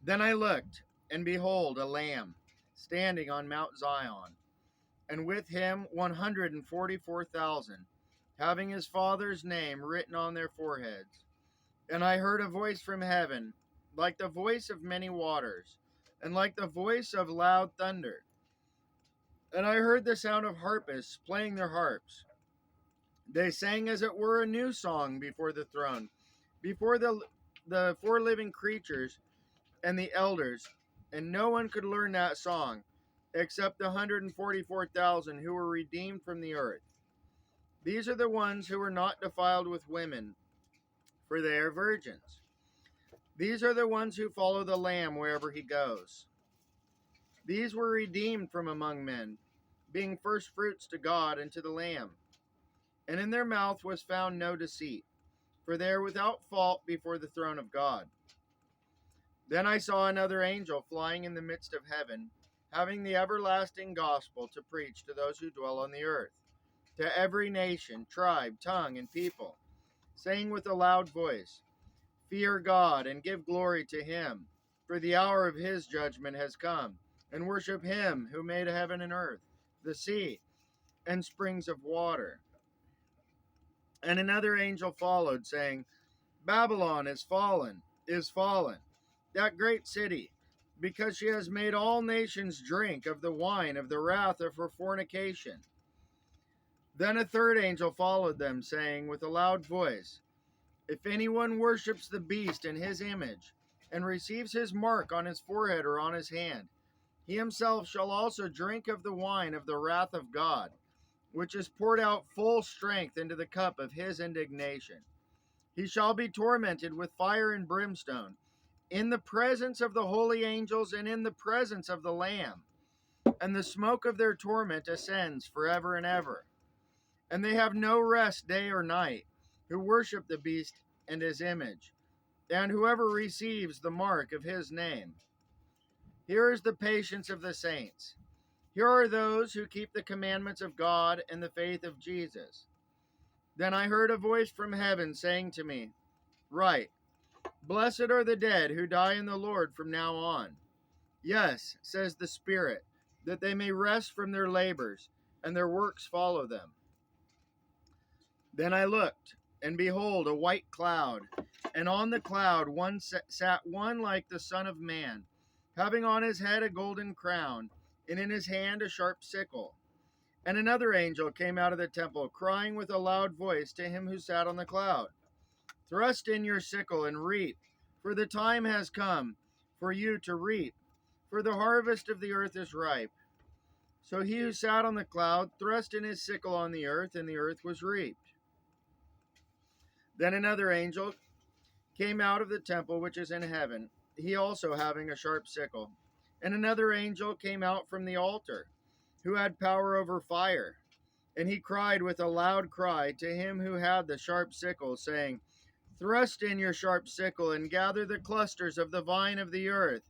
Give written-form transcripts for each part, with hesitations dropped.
Then I looked, and behold, a Lamb standing on Mount Zion, and with him 144,000, having his Father's name written on their foreheads. And I heard a voice from heaven, like the voice of many waters, and like the voice of loud thunder. And I heard the sound of harpists playing their harps. They sang as it were a new song before the throne, before the four living creatures and the elders, and no one could learn that song except the 144,000 who were redeemed from the earth. These are the ones who were not defiled with women, for they are virgins. These are the ones who follow the Lamb wherever he goes. These were redeemed from among men, being first fruits to God and to the Lamb. And in their mouth was found no deceit, for they are without fault before the throne of God. Then I saw another angel flying in the midst of heaven, having the everlasting gospel to preach to those who dwell on the earth, to every nation, tribe, tongue, and people, saying with a loud voice, Fear God and give glory to him, for the hour of his judgment has come, and worship him who made heaven and earth, the sea, and springs of water. And another angel followed, saying, Babylon is fallen, that great city, because she has made all nations drink of the wine of the wrath of her fornication. Then a third angel followed them, saying with a loud voice, If anyone worships the beast in his image, and receives his mark on his forehead or on his hand, he himself shall also drink of the wine of the wrath of God, which is poured out full strength into the cup of his indignation. He shall be tormented with fire and brimstone, in the presence of the holy angels and in the presence of the Lamb. And the smoke of their torment ascends forever and ever. And they have no rest day or night, who worship the beast and his image, and whoever receives the mark of his name. Here is the patience of the saints. Here are those who keep the commandments of God and the faith of Jesus. Then I heard a voice from heaven saying to me, Write, Blessed are the dead who die in the Lord from now on. Yes, says the Spirit, that they may rest from their labors, and their works follow them. Then I looked, and behold, a white cloud, and on the cloud sat one like the Son of Man, having on his head a golden crown, and in his hand a sharp sickle. And another angel came out of the temple, crying with a loud voice to him who sat on the cloud, Thrust in your sickle and reap, for the time has come for you to reap, for the harvest of the earth is ripe. So he who sat on the cloud thrust in his sickle on the earth, and the earth was reaped. Then another angel came out of the temple which is in heaven, he also having a sharp sickle. And another angel came out from the altar, who had power over fire. And he cried with a loud cry to him who had the sharp sickle, saying, Thrust in your sharp sickle and gather the clusters of the vine of the earth,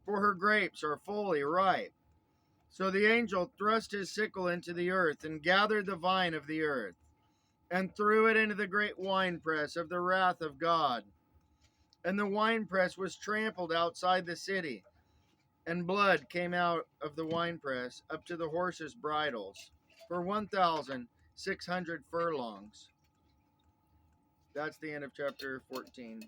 for her grapes are fully ripe. So the angel thrust his sickle into the earth and gathered the vine of the earth, and threw it into the great winepress of the wrath of God. And the winepress was trampled outside the city, and blood came out of the winepress up to the horses' bridles, for 1,600 furlongs. That's the end of chapter 14.